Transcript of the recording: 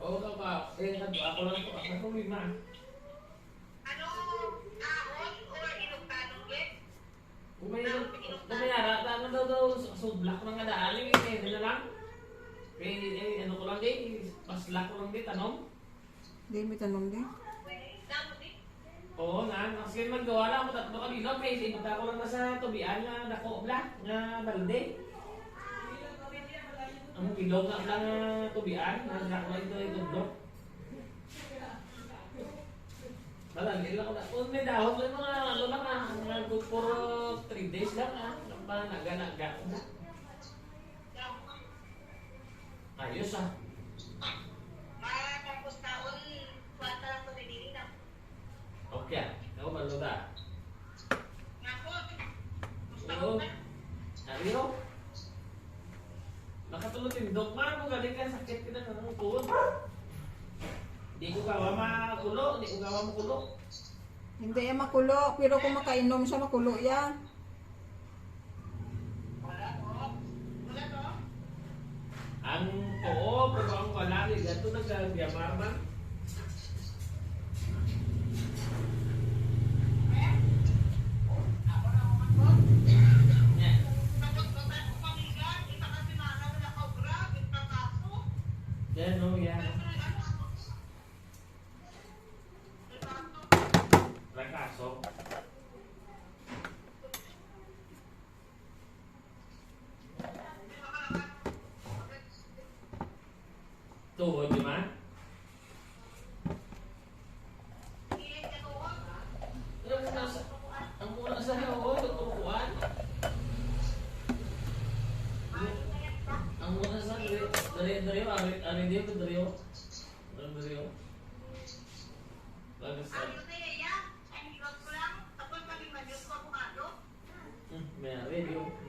Oo ka pa. Eh, ako lang po. Ako lima. Kumayara, ano daw sublak ng adaaling, eh, na lang. Eh, ano ko lang din, paslak ko lang din, tanong. Hindi, may tanong din. Oo na, kasi magawa lang ako tatlo kanina, kasi ipunta ko lang na sa tubian na dako bla, na balde. Ang ilog na lang tubian, na dako lang ito yung tudlo. Malagi lang ako na. Kung may dahon, may mga ano lang ah, mga good for 3 days lang ah. Naga. Ayos ah. Okay ah. Ikaw malo ka? Oo. Ariyo? Nakatulog tindok man mo galing ka sakit ka na ng tuhod. Di ko gawa makulo, di ko gawa makulo. Hindi yan makulo, pero kung makainom siya, makulo yan. Ang oo, pero ang wala ni gato nagdiyamar man. Yan o, yan. Rakaso. Tuhod, di ba? Ang mula sa oo, tutukuan. Ang muna sa dari ari dia ke dari bagus kan. Meri dia.